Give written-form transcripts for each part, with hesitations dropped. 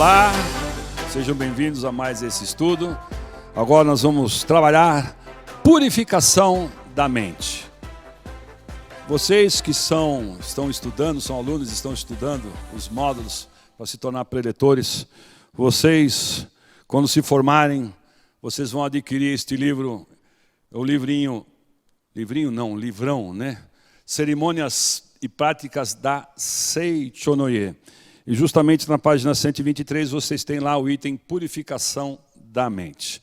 Olá, sejam bem-vindos a mais esse estudo. Agora nós vamos trabalhar purificação da mente. Vocês que estão estudando, são alunos, estão estudando os módulos para se tornar preletores, vocês, quando se formarem, vocês vão adquirir este livro, o livrão, né? Cerimônias e Práticas da Seichonoye. E justamente na página 123 vocês têm lá o item Purificação da Mente.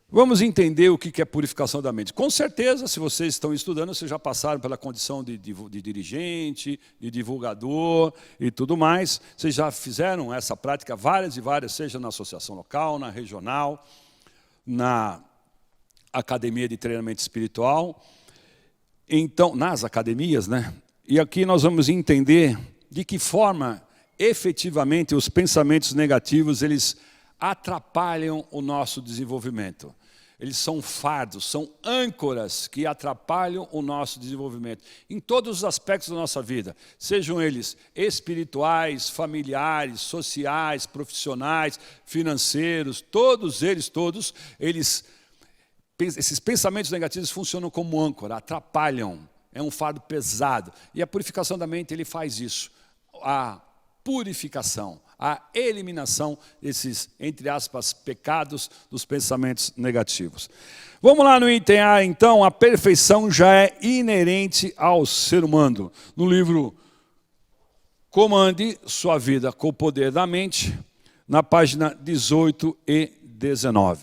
Vamos entender o que é purificação da mente. Com certeza, se vocês estão estudando, vocês já passaram pela condição de dirigente, de divulgador e tudo mais. Vocês já fizeram essa prática várias e várias, seja na associação local, na regional, na academia de treinamento espiritual. Então, nas academias, né? E aqui nós vamos entender de que forma, efetivamente, os pensamentos negativos, eles atrapalham o nosso desenvolvimento. Eles são fardos, são âncoras que atrapalham o nosso desenvolvimento em todos os aspectos da nossa vida, sejam eles espirituais, familiares, sociais, profissionais, financeiros, esses pensamentos negativos funcionam como âncora, atrapalham, é um fardo pesado. E a purificação da mente, ele faz isso, a purificação, a eliminação desses, entre aspas, pecados dos pensamentos negativos. Vamos lá no item A, então, a perfeição já é inerente ao ser humano. No livro Comande Sua Vida com o Poder da Mente, na página 18 e 19.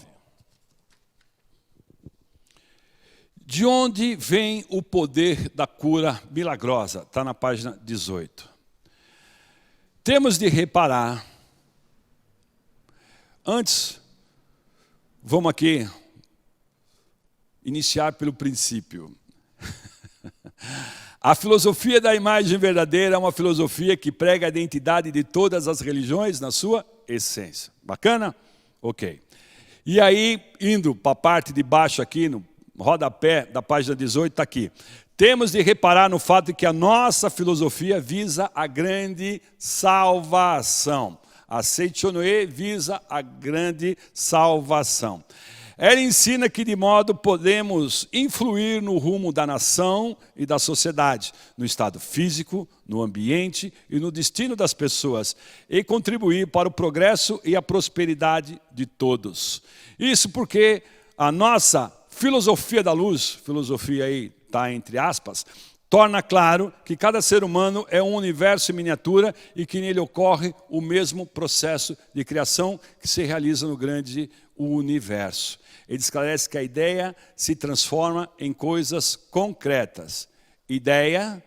De onde vem o poder da cura milagrosa? Está na página 18. Temos de reparar, antes, vamos aqui iniciar pelo princípio. A filosofia da imagem verdadeira é uma filosofia que prega a identidade de todas as religiões na sua essência. Bacana? Ok. E aí, indo para a parte de baixo aqui, no rodapé da página 18, está aqui. Temos de reparar no fato de que a nossa filosofia visa a grande salvação. A Seichonoye visa a grande salvação. Ela ensina que de modo podemos influir no rumo da nação e da sociedade, no estado físico, no ambiente e no destino das pessoas, e contribuir para o progresso e a prosperidade de todos. Isso porque a nossa filosofia da luz, filosofia aí está entre aspas, torna claro que cada ser humano é um universo em miniatura e que nele ocorre o mesmo processo de criação que se realiza no grande universo. Ele esclarece que a ideia se transforma em coisas concretas. Ideia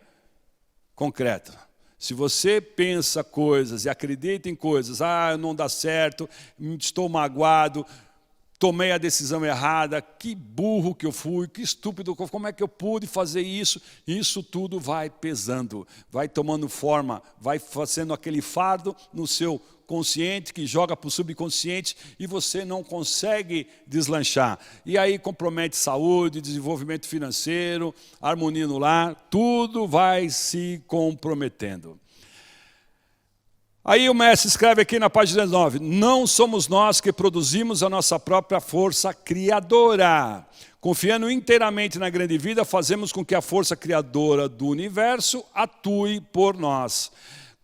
concreta. Se você pensa coisas e acredita em coisas, não dá certo, estou magoado, tomei a decisão errada, que burro que eu fui, que estúpido, como é que eu pude fazer isso? Isso tudo vai pesando, vai tomando forma, vai fazendo aquele fardo no seu consciente, que joga para o subconsciente e você não consegue deslanchar. E aí compromete saúde, desenvolvimento financeiro, harmonia no lar, tudo vai se comprometendo. Aí o mestre escreve aqui na página 19, não somos nós que produzimos a nossa própria força criadora. Confiando inteiramente na grande vida, fazemos com que a força criadora do universo atue por nós.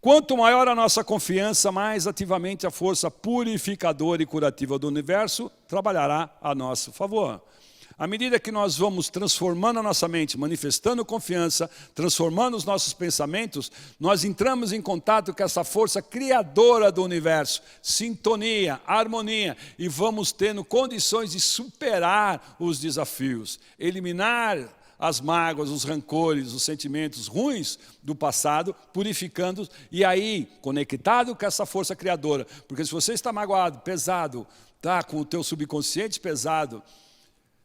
Quanto maior a nossa confiança, mais ativamente a força purificadora e curativa do universo trabalhará a nosso favor. À medida que nós vamos transformando a nossa mente, manifestando confiança, transformando os nossos pensamentos, nós entramos em contato com essa força criadora do universo, sintonia, harmonia, e vamos tendo condições de superar os desafios, eliminar as mágoas, os rancores, os sentimentos ruins do passado, purificando-os, e aí, conectado com essa força criadora, porque se você está magoado, pesado, tá com o teu subconsciente pesado,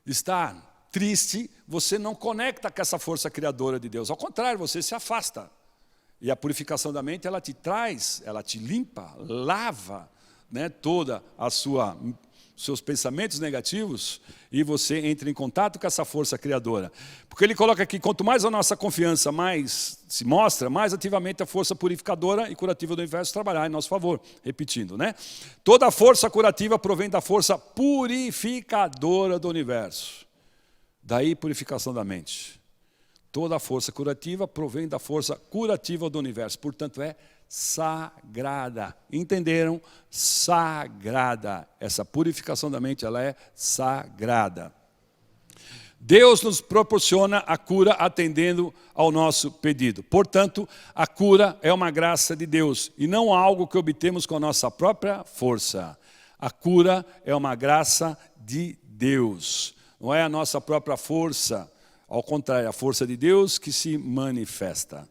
está triste, você não conecta com essa força criadora de Deus. Ao contrário, você se afasta. E a purificação da mente, ela te traz, ela te limpa, lava, né, toda a sua seus pensamentos negativos, e você entra em contato com essa força criadora. Porque ele coloca aqui, quanto mais a nossa confiança mais se mostra, mais ativamente a força purificadora e curativa do universo trabalhar em nosso favor. Repetindo, né? Toda a força curativa provém da força purificadora do universo. Daí purificação da mente. Toda a força curativa provém da força curativa do universo. Portanto, é sagrada. Entenderam? Sagrada. Essa purificação da mente, ela é sagrada. Deus nos proporciona a cura atendendo ao nosso pedido. Portanto, a cura é uma graça de Deus e não algo que obtemos com a nossa própria força. A cura é uma graça de Deus. Não é a nossa própria força. Ao contrário, a força de Deus que se manifesta.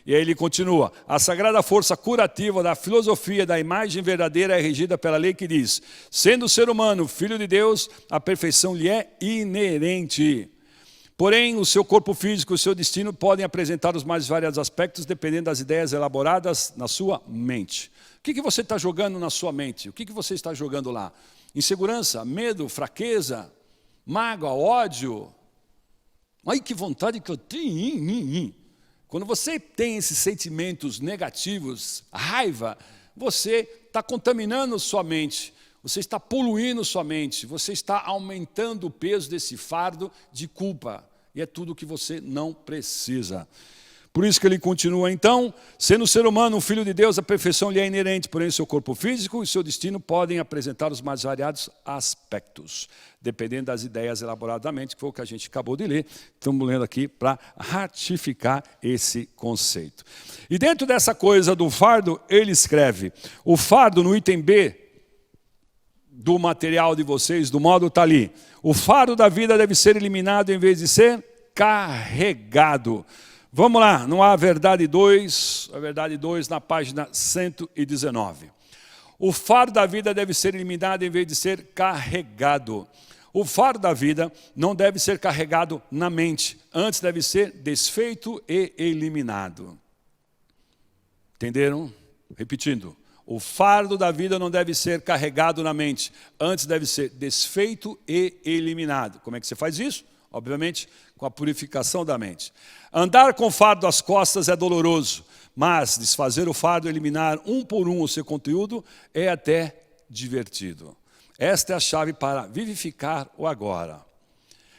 E aí ele continua, a sagrada força curativa da filosofia da imagem verdadeira é regida pela lei que diz, sendo o ser humano filho de Deus, a perfeição lhe é inerente. Porém, o seu corpo físico e o seu destino podem apresentar os mais variados aspectos dependendo das ideias elaboradas na sua mente. O que você está jogando na sua mente? O que você está jogando lá? Insegurança, medo, fraqueza, mágoa, ódio? Ai, que vontade que eu tenho. Quando você tem esses sentimentos negativos, raiva, você está contaminando sua mente, você está poluindo sua mente, você está aumentando o peso desse fardo de culpa. E é tudo que você não precisa. Por isso que ele continua, então, sendo o ser humano um filho de Deus, a perfeição lhe é inerente, porém seu corpo físico e seu destino podem apresentar os mais variados aspectos, dependendo das ideias elaboradas da mente, que foi o que a gente acabou de ler. Estamos lendo aqui para ratificar esse conceito. E dentro dessa coisa do fardo, ele escreve, o fardo no item B do material de vocês, do módulo está ali. O fardo da vida deve ser eliminado em vez de ser carregado. Vamos lá, no A Verdade 2, a Verdade 2 na página 119. O fardo da vida deve ser eliminado em vez de ser carregado. O fardo da vida não deve ser carregado na mente, antes deve ser desfeito e eliminado. Entenderam? Repetindo. O fardo da vida não deve ser carregado na mente, antes deve ser desfeito e eliminado. Como é que você faz isso? Obviamente, com a purificação da mente. Andar com fardo às costas é doloroso, mas desfazer o fardo, eliminar um por um o seu conteúdo, é até divertido. Esta é a chave para vivificar o agora.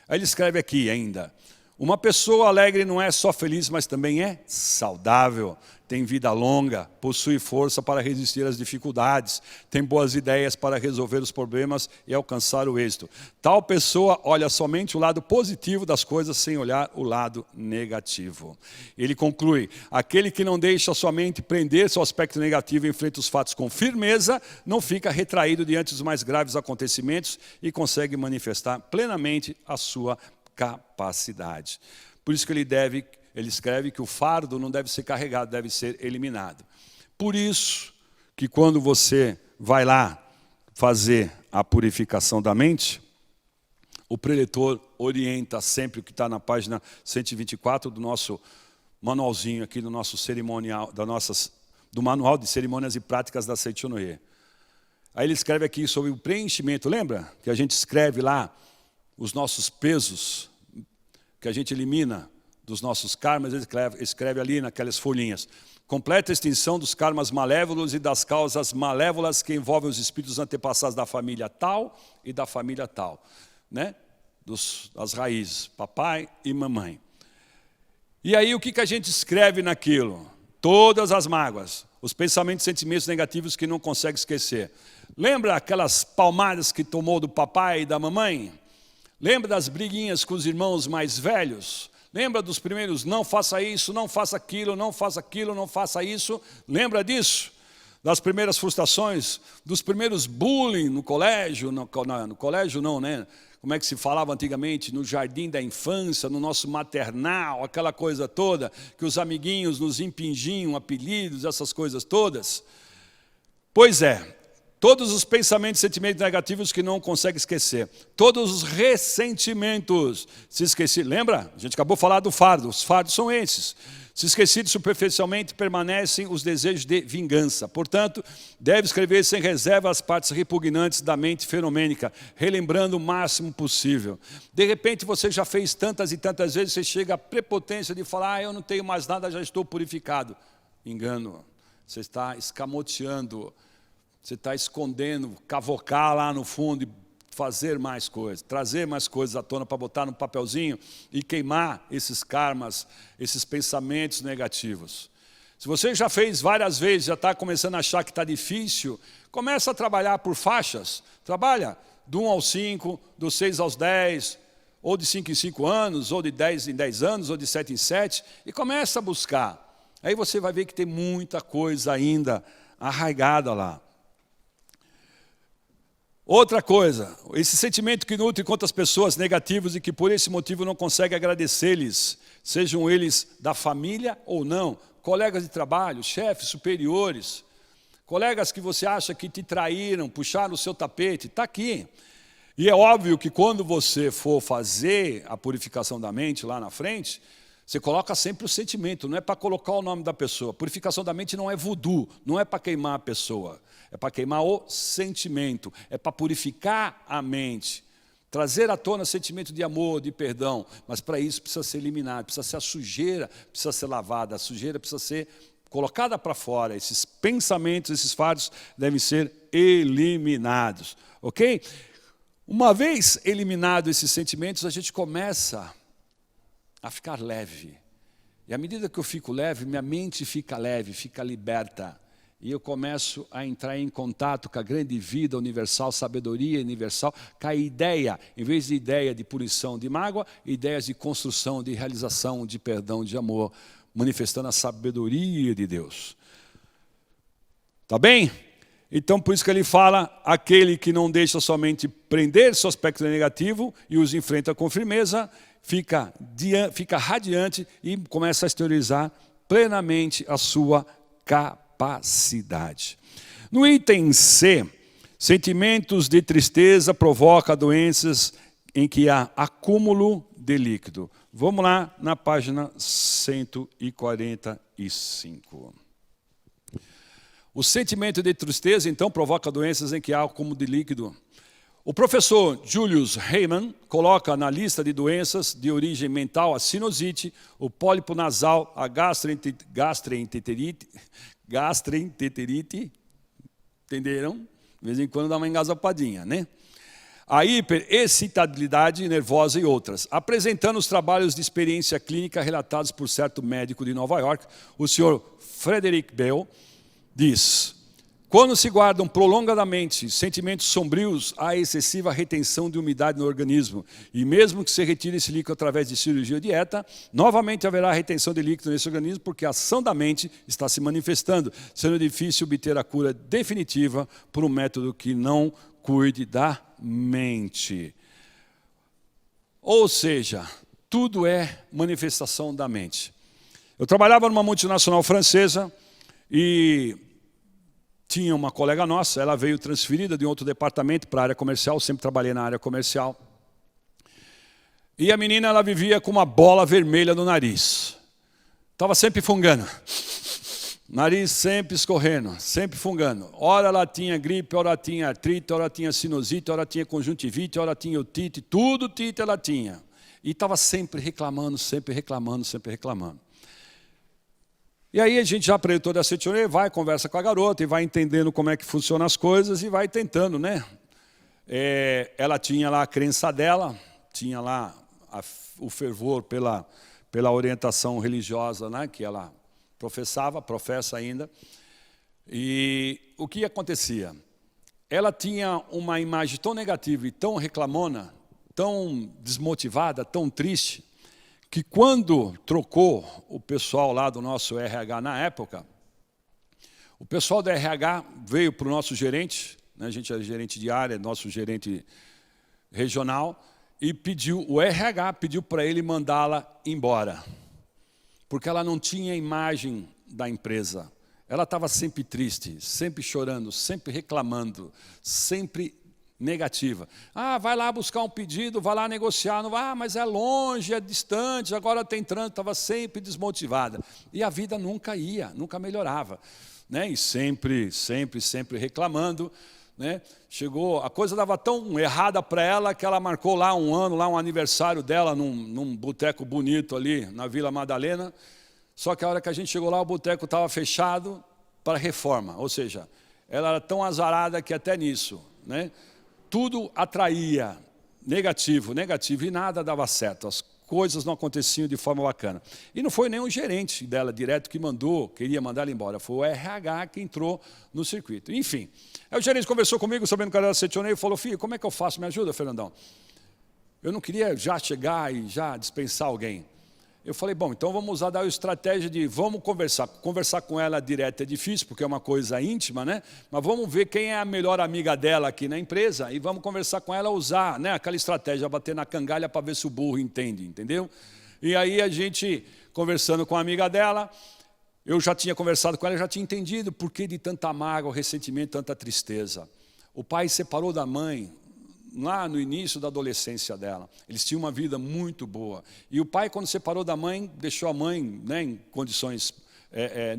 Aí ele escreve aqui ainda, uma pessoa alegre não é só feliz, mas também é saudável. Tem vida longa, possui força para resistir às dificuldades, tem boas ideias para resolver os problemas e alcançar o êxito. Tal pessoa olha somente o lado positivo das coisas sem olhar o lado negativo. Ele conclui, aquele que não deixa sua mente prender seu aspecto negativo e enfrenta os fatos com firmeza, não fica retraído diante dos mais graves acontecimentos e consegue manifestar plenamente a sua capacidade. Por isso que ele escreve que o fardo não deve ser carregado, deve ser eliminado. Por isso que quando você vai lá fazer a purificação da mente, o preletor orienta sempre o que está na página 124 do nosso manualzinho aqui, do nosso cerimonial, do manual de cerimônias e práticas da Seichonoye. Aí ele escreve aqui sobre o preenchimento, lembra? Que a gente escreve lá os nossos pesos, que a gente elimina dos nossos karmas, ele escreve ali naquelas folhinhas. Completa extinção dos karmas malévolos e das causas malévolas que envolvem os espíritos antepassados da família tal e da família tal. Né? As raízes, papai e mamãe. E aí o que a gente escreve naquilo? Todas as mágoas, os pensamentos e sentimentos negativos que não consegue esquecer. Lembra aquelas palmadas que tomou do papai e da mamãe? Lembra das briguinhas com os irmãos mais velhos? Lembra dos primeiros, não faça isso, não faça aquilo, não faça aquilo, não faça isso? Lembra disso? Das primeiras frustrações, dos primeiros bullying no colégio, no colégio não, né? Como é que se falava antigamente? No jardim da infância, no nosso maternal, aquela coisa toda, que os amiguinhos nos impingiam apelidos, essas coisas todas. Pois é, Todos os pensamentos e sentimentos negativos que não consegue esquecer. Todos os ressentimentos. Se esqueci, lembra? A gente acabou de falar do fardo. Os fardos são esses. Se esquecidos superficialmente, permanecem os desejos de vingança. Portanto, deve escrever sem reserva as partes repugnantes da mente fenomênica, relembrando o máximo possível. De repente, você já fez tantas e tantas vezes, você chega à prepotência de falar, eu não tenho mais nada, já estou purificado. Engano. Você está escamoteando. Você está escondendo, cavocar lá no fundo e fazer mais coisas, trazer mais coisas à tona para botar no papelzinho e queimar esses karmas, esses pensamentos negativos. Se você já fez várias vezes, já está começando a achar que está difícil, começa a trabalhar por faixas. Trabalha do 1 ao 5, do 6 aos 10, ou de 5 em 5 anos, ou de 10 em 10 anos, ou de 7 em 7, e começa a buscar. Aí você vai ver que tem muita coisa ainda arraigada lá. Outra coisa, esse sentimento que nutre contra as pessoas negativas e que por esse motivo não consegue agradecer-lhes, sejam eles da família ou não, colegas de trabalho, chefes, superiores, colegas que você acha que te traíram, puxaram o seu tapete, está aqui. E é óbvio que quando você for fazer a purificação da mente lá na frente, você coloca sempre o sentimento, não é para colocar o nome da pessoa. Purificação da mente não é voodoo, não é para queimar a pessoa. É para queimar o sentimento, é para purificar a mente. Trazer à tona sentimento de amor, de perdão. Mas para isso precisa ser eliminado, precisa ser a sujeira, precisa ser lavada. A sujeira precisa ser colocada para fora. Esses pensamentos, esses fardos devem ser eliminados. Ok? Uma vez eliminados esses sentimentos, a gente começa a ficar leve. E à medida que eu fico leve, minha mente fica leve, fica liberta. E eu começo a entrar em contato com a grande vida universal, sabedoria universal, com a ideia, em vez de ideia de punição, de mágoa, ideias de construção, de realização, de perdão, de amor, manifestando a sabedoria de Deus. Tá bem? Então, por isso que ele fala, aquele que não deixa somente prender seu aspecto negativo e os enfrenta com firmeza, fica radiante e começa a exteriorizar plenamente a sua capacidade. No item C, sentimentos de tristeza provocam doenças em que há acúmulo de líquido. Vamos lá na página 145. O sentimento de tristeza, então, provoca doenças em que há acúmulo de líquido. O professor Julius Heyman coloca na lista de doenças de origem mental a sinusite, o pólipo nasal, a gastroenterite, entenderam? De vez em quando dá uma engasapadinha, né? A hiperexcitabilidade nervosa e outras. Apresentando os trabalhos de experiência clínica relatados por certo médico de Nova York, o senhor Frederick Bell, diz: quando se guardam prolongadamente sentimentos sombrios, há excessiva retenção de umidade no organismo. E mesmo que se retire esse líquido através de cirurgia ou dieta, novamente haverá retenção de líquido nesse organismo, porque a ação da mente está se manifestando, sendo difícil obter a cura definitiva por um método que não cuide da mente. Ou seja, tudo é manifestação da mente. Eu trabalhava numa multinacional francesa e tinha uma colega nossa, ela veio transferida de um outro departamento para a área comercial, sempre trabalhei na área comercial. E a menina, ela vivia com uma bola vermelha no nariz. Estava sempre fungando. Nariz sempre escorrendo, sempre fungando. Ora ela tinha gripe, ora tinha artrite, ora tinha sinusite, ora tinha conjuntivite, ora tinha otite, tudo otite ela tinha. E estava sempre reclamando, sempre reclamando, sempre reclamando. E aí a gente já aprendeu toda essa teoria, vai, conversa com a garota e vai entendendo como é que funcionam as coisas e vai tentando, né? Ela tinha lá a crença dela, tinha lá o fervor pela orientação religiosa, né, que ela professa ainda. E o que acontecia? Ela tinha uma imagem tão negativa e tão reclamona, tão desmotivada, tão triste, que quando trocou o pessoal lá do nosso RH na época, o pessoal do RH veio para o nosso gerente, né, a gente é gerente de área, nosso gerente regional, e o RH pediu para ele mandá-la embora, porque ela não tinha imagem da empresa, Ela estava sempre triste, sempre chorando, sempre reclamando, sempre negativa. Vai lá buscar um pedido, vai lá negociar, não vai, mas é longe, é distante, agora tem trânsito, estava sempre desmotivada. E a vida nunca ia, nunca melhorava, né? E sempre reclamando, né? Chegou, a coisa dava tão errada para ela que ela marcou lá um aniversário dela num boteco bonito ali na Vila Madalena. Só que a hora que a gente chegou lá, o boteco estava fechado para reforma. Ou seja, ela era tão azarada que até nisso, né? Tudo atraía negativo, e nada dava certo. As coisas não aconteciam de forma bacana. E não foi nem o gerente dela direto que queria mandar ela embora. Foi o RH que entrou no circuito. Enfim, aí o gerente conversou comigo, sabendo que ela era setionei, e falou, filho, como é que eu faço? Me ajuda, Fernandão. Eu não queria já chegar e já dispensar alguém. Eu falei, bom, então vamos usar a estratégia de vamos conversar. Conversar com ela direto é difícil, porque é uma coisa íntima, né? Mas vamos ver quem é a melhor amiga dela aqui na empresa e vamos conversar com ela, usar, né, aquela estratégia, bater na cangalha para ver se o burro entende, entendeu? E aí a gente, conversando com a amiga dela, eu já tinha conversado com ela, já tinha entendido por que de tanta mágoa, ressentimento, tanta tristeza. O pai separou da mãe lá no início da adolescência dela. Eles tinham uma vida muito boa. E o pai, quando separou da mãe, deixou a mãe, né, em condições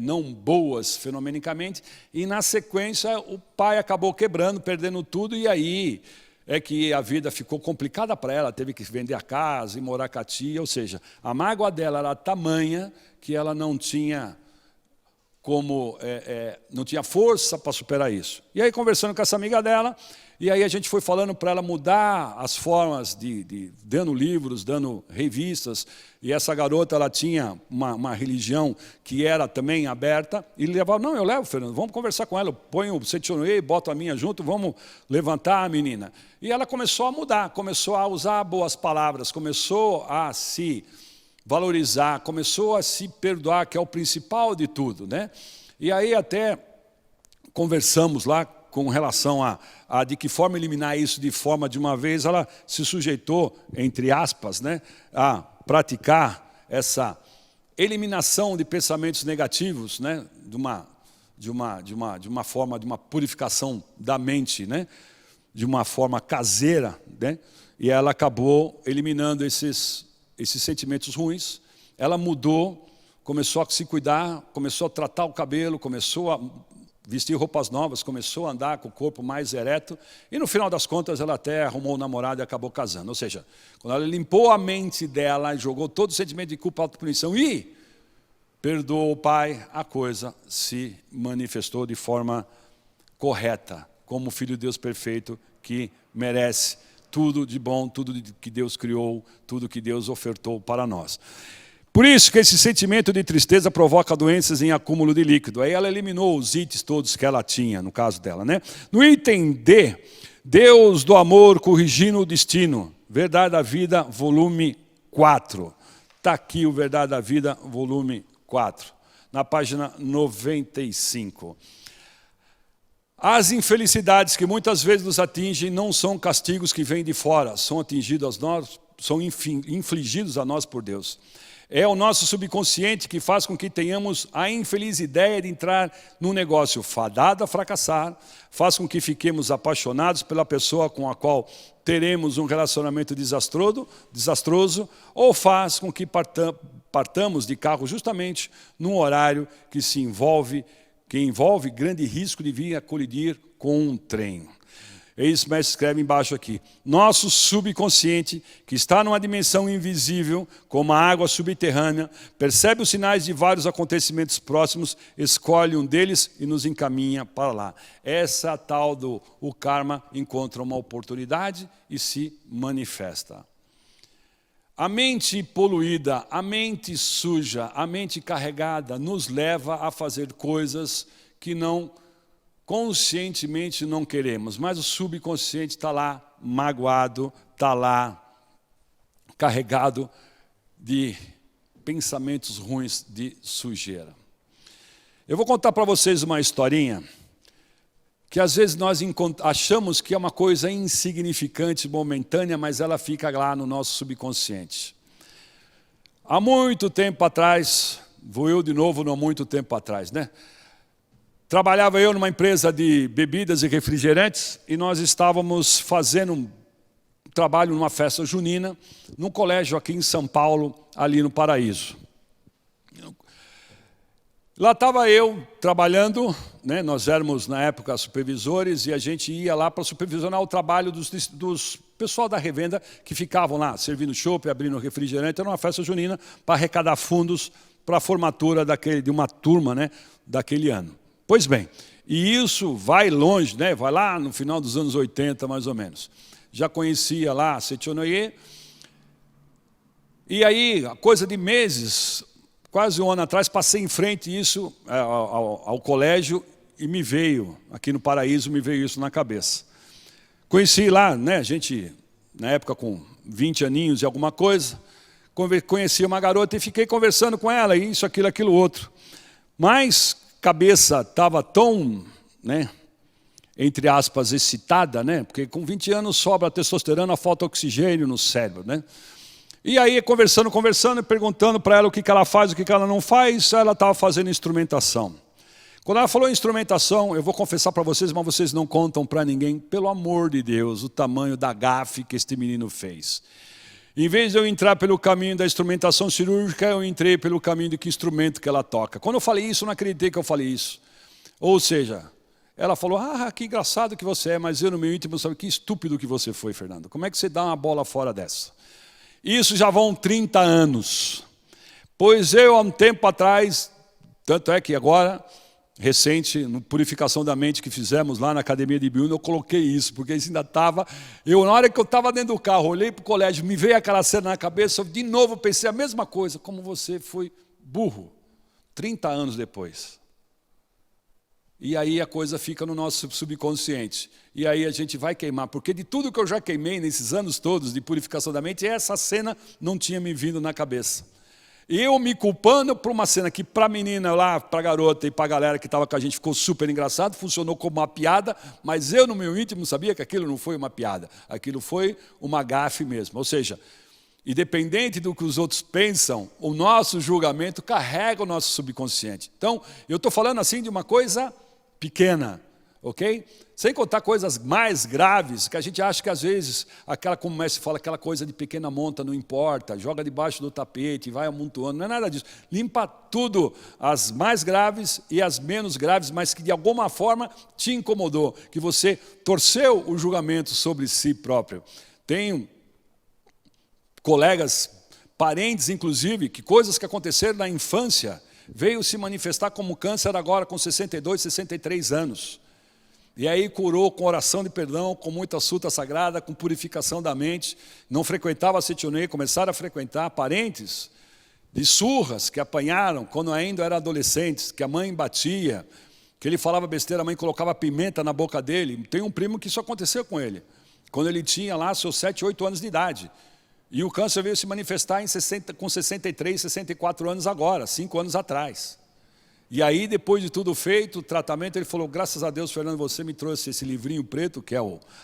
não boas, fenomenicamente, e na sequência o pai acabou quebrando, perdendo tudo, e aí é que a vida ficou complicada para ela, teve que vender a casa e morar com a tia, ou seja, a mágoa dela era tamanha que ela não tinha não tinha força para superar isso. E aí, conversando com essa amiga dela, e aí a gente foi falando para ela mudar as formas dando livros, dando revistas, e essa garota, ela tinha uma religião que era também aberta, e ele levava, não, eu levo, Fernando, vamos conversar com ela, eu ponho o setionei, boto a minha junto, vamos levantar a menina. E ela começou a mudar, começou a usar boas palavras, começou a se valorizar, começou a se perdoar, que é o principal de tudo, né? E aí até conversamos lá com relação a de que forma eliminar isso de forma de uma vez, ela se sujeitou, entre aspas, né, a praticar essa eliminação de pensamentos negativos, né, de uma forma, de uma purificação da mente, né, de uma forma caseira, né, e ela acabou eliminando esses sentimentos ruins. Ela mudou, começou a se cuidar, começou a tratar o cabelo, começou a vestir roupas novas, começou a andar com o corpo mais ereto, e no final das contas ela até arrumou um namorado e acabou casando. Ou seja, quando ela limpou a mente dela, jogou todo o sentimento de culpa, autopunição e perdoou o pai, a coisa se manifestou de forma correta, como filho de Deus perfeito que merece tudo de bom, tudo que Deus criou, tudo que Deus ofertou para nós. Por isso que esse sentimento de tristeza provoca doenças em acúmulo de líquido. Aí ela eliminou os itens todos que ela tinha, no caso dela, né? No item D, Deus do amor corrigindo o destino. Verdade da Vida, volume 4. Está aqui o Verdade da Vida, volume 4, na página 95. As infelicidades que muitas vezes nos atingem não são castigos que vêm de fora, são infligidos a nós por Deus. É o nosso subconsciente que faz com que tenhamos a infeliz ideia de entrar num negócio fadado a fracassar, faz com que fiquemos apaixonados pela pessoa com a qual teremos um relacionamento desastroso, ou faz com que partamos de carro justamente num horário que envolve grande risco de vir a colidir com um trem. Eis o mestre escreve embaixo aqui. Nosso subconsciente, que está numa dimensão invisível, como a água subterrânea, percebe os sinais de vários acontecimentos próximos, escolhe um deles e nos encaminha para lá. Essa tal o karma encontra uma oportunidade e se manifesta. A mente poluída, a mente suja, a mente carregada nos leva a fazer coisas que conscientemente não queremos, mas o subconsciente está lá magoado, está lá carregado de pensamentos ruins de sujeira. Eu vou contar para vocês uma historinha que às vezes nós achamos que é uma coisa insignificante, momentânea, mas ela fica lá no nosso subconsciente. Há muito tempo atrás, vou eu de novo, não há muito tempo atrás, né? trabalhava eu numa empresa de bebidas e refrigerantes e nós estávamos fazendo um trabalho numa festa junina, num colégio aqui em São Paulo, ali no Paraíso. Lá estava eu trabalhando, né? Nós éramos na época supervisores e a gente ia lá para supervisionar o trabalho dos pessoal da revenda que ficavam lá, servindo chopp, abrindo refrigerante. Era uma festa junina para arrecadar fundos para a formatura de uma turma, né, daquele ano. Pois bem, e isso vai longe, né? Vai lá no final dos anos 80, mais ou menos. Já conhecia lá a Setionoye. E aí, a coisa de meses, quase um ano atrás, passei em frente isso ao colégio e me veio, aqui no Paraíso, me veio isso na cabeça. Conheci lá, né, a gente, na época com 20 aninhos e alguma coisa, conheci uma garota e fiquei conversando com ela, isso, aquilo, outro. Mas cabeça estava tão, né, entre aspas, excitada, né, porque com 20 anos sobra testosterona, falta oxigênio no cérebro, né? E aí, conversando, perguntando para ela o que ela faz, o que ela não faz, ela estava fazendo instrumentação. Quando ela falou em instrumentação, eu vou confessar para vocês, mas vocês não contam para ninguém, pelo amor de Deus, o tamanho da gafe que este menino fez. Em vez de eu entrar pelo caminho da instrumentação cirúrgica, eu entrei pelo caminho de que instrumento que ela toca. Quando eu falei isso, eu não acreditei que eu falei isso. Ou seja, ela falou, que engraçado que você é, mas eu no meu íntimo sabe que estúpido que você foi, Fernando. Como é que você dá uma bola fora dessa? Isso já vão 30 anos. Pois eu, há um tempo atrás, tanto é que agora, recente, no Purificação da Mente que fizemos lá na Academia de Biúna, eu coloquei isso, porque isso ainda estava... na hora que eu estava dentro do carro, olhei para o colégio, me veio aquela cena na cabeça, eu de novo pensei a mesma coisa, como você foi burro, 30 anos depois. E aí a coisa fica no nosso subconsciente. E aí a gente vai queimar. Porque de tudo que eu já queimei nesses anos todos de purificação da mente, essa cena não tinha me vindo na cabeça. Eu me culpando por uma cena que para a menina lá, para a garota e para a galera que estava com a gente ficou super engraçado, funcionou como uma piada, mas eu no meu íntimo sabia que aquilo não foi uma piada. Aquilo foi uma gafe mesmo. Ou seja, independente do que os outros pensam, o nosso julgamento carrega o nosso subconsciente. Então, eu estou falando assim de uma coisa pequena, ok? Sem contar coisas mais graves, que a gente acha que às vezes, como o mestre fala, aquela coisa de pequena monta, não importa, joga debaixo do tapete, vai amontoando, não é nada disso. Limpa tudo, as mais graves e as menos graves, mas que de alguma forma te incomodou, que você torceu o julgamento sobre si próprio. Tenho colegas, parentes inclusive, que coisas que aconteceram na infância, veio se manifestar como câncer agora com 62, 63 anos. E aí curou com oração de perdão, com muita suta sagrada, com purificação da mente. Não frequentava a Setionoye, começaram a frequentar parentes de surras que apanharam quando ainda eram adolescentes, que a mãe batia, que ele falava besteira, a mãe colocava pimenta na boca dele. Tem um primo que isso aconteceu com ele, quando ele tinha lá seus 7, 8 anos de idade. E o câncer veio se manifestar com 63, 64 anos agora, 5 anos atrás. E aí, depois de tudo feito, o tratamento, ele falou, graças a Deus, Fernando, você me trouxe esse livrinho preto, que é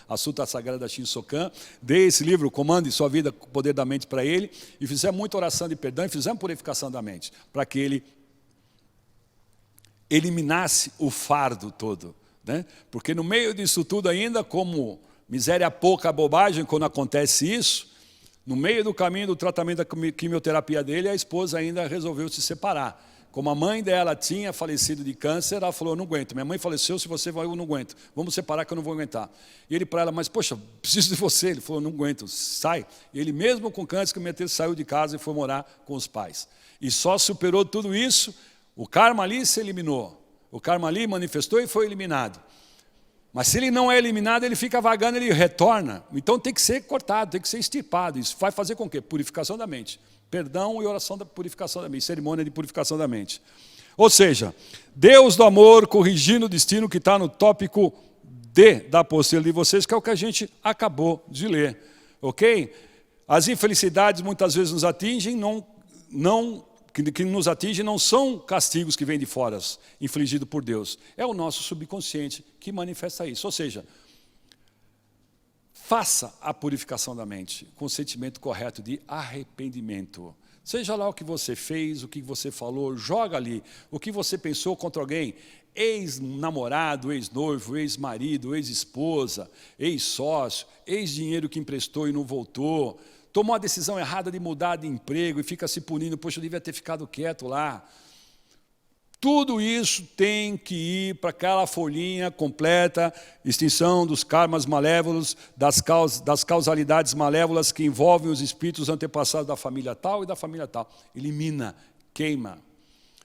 a Suta Sagrada da Shinsokan. Dei esse livro, Comande Sua Vida com o Poder da Mente, para ele. E fizemos muita oração de perdão e fizemos purificação da mente, para que ele eliminasse o fardo todo, né? Porque no meio disso tudo ainda, como miséria pouca bobagem, quando acontece isso, no meio do caminho do tratamento da quimioterapia dele, a esposa ainda resolveu se separar. Como a mãe dela tinha falecido de câncer, ela falou, não aguento. Minha mãe faleceu, se você vai, eu não aguento. Vamos separar que eu não vou aguentar. E ele para ela, mas poxa, preciso de você. Ele falou, não aguento, sai. E ele mesmo com câncer, saiu de casa e foi morar com os pais. E só superou tudo isso, o karma ali se eliminou. O karma ali manifestou e foi eliminado. Mas se ele não é eliminado, ele fica vagando, ele retorna. Então tem que ser cortado, tem que ser extirpado. Isso vai fazer com o quê? Purificação da mente. Perdão e oração da purificação da mente, cerimônia de purificação da mente. Ou seja, Deus do amor corrigindo o destino que está no tópico D da apostila de vocês, que é o que a gente acabou de ler. Ok? As infelicidades muitas vezes nos atingem, que nos atingem não são castigos que vêm de fora, infligidos por Deus. É o nosso subconsciente que manifesta isso. Ou seja, faça a purificação da mente com o sentimento correto de arrependimento. Seja lá o que você fez, o que você falou, joga ali. O que você pensou contra alguém, ex-namorado, ex-noivo, ex-marido, ex-esposa, ex-sócio, ex-dinheiro que emprestou e não voltou, tomou a decisão errada de mudar de emprego e fica se punindo, poxa, eu devia ter ficado quieto lá. Tudo isso tem que ir para aquela folhinha completa, extinção dos karmas malévolos, das causalidades malévolas que envolvem os espíritos antepassados da família tal e da família tal. Elimina, queima.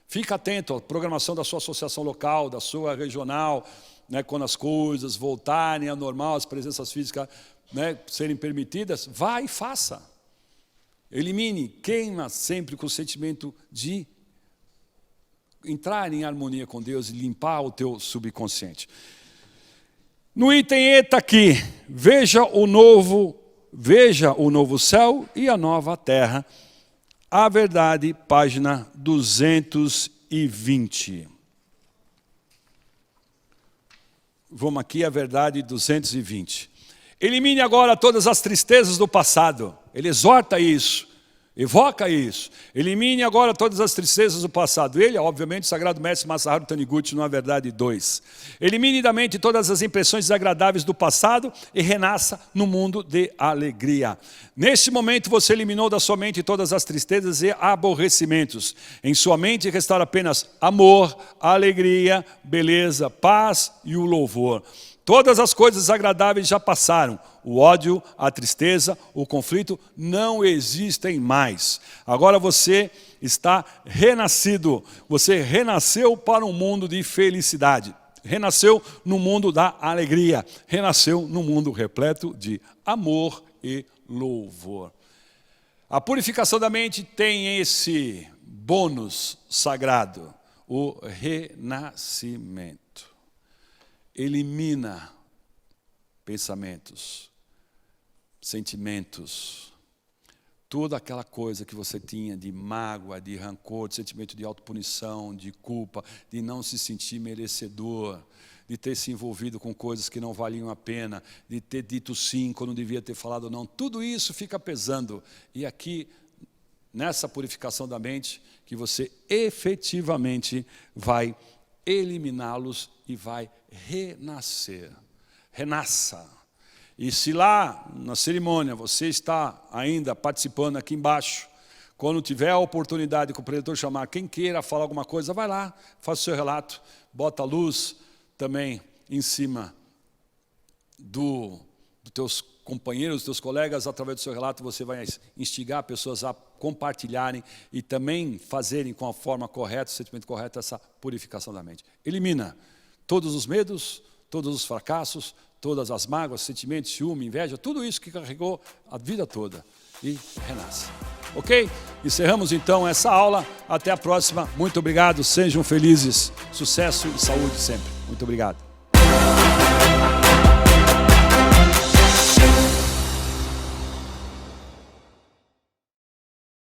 Fica atento à programação da sua associação local, da sua regional, né, quando as coisas voltarem ao normal, as presenças físicas, né, serem permitidas, vá e faça. Elimine, queima sempre com o sentimento de entrar em harmonia com Deus e limpar o teu subconsciente. No item E está aqui, veja o novo céu e a nova terra. A verdade, página 220. Vamos aqui, a verdade 220. Elimine agora todas as tristezas do passado. Ele exorta isso. Evoca isso. Elimine agora todas as tristezas do passado. Ele, obviamente, o Sagrado Mestre Masaharu Taniguchi, na verdade 2. Elimine da mente todas as impressões desagradáveis do passado e renasça no mundo de alegria. Neste momento, você eliminou da sua mente todas as tristezas e aborrecimentos. Em sua mente restará apenas amor, alegria, beleza, paz e o louvor. Todas as coisas agradáveis já passaram. O ódio, a tristeza, o conflito não existem mais. Agora você está renascido. Você renasceu para um mundo de felicidade. Renasceu no mundo da alegria. Renasceu no mundo repleto de amor e louvor. A purificação da mente tem esse bônus sagrado, o renascimento. Elimina pensamentos, sentimentos, toda aquela coisa que você tinha de mágoa, de rancor, de sentimento de autopunição, de culpa, de não se sentir merecedor, de ter se envolvido com coisas que não valiam a pena, de ter dito sim quando devia ter falado não. Tudo isso fica pesando. E aqui, nessa purificação da mente, que você efetivamente vai eliminá-los e vai renascer. Renasça. E se lá na cerimônia você está ainda participando aqui embaixo, quando tiver a oportunidade que o preletor chamar, quem queira falar alguma coisa, vai lá, faça o seu relato, bota a luz também em cima dos teus companheiros, dos teus colegas, através do seu relato você vai instigar pessoas a compartilharem e também fazerem com a forma correta, o sentimento correto, essa purificação da mente. Elimina todos os medos, todos os fracassos, todas as mágoas, sentimentos, ciúme, inveja, tudo isso que carregou a vida toda e renasce. Ok? Encerramos então essa aula. Até a próxima. Muito obrigado. Sejam felizes. Sucesso e saúde sempre. Muito obrigado.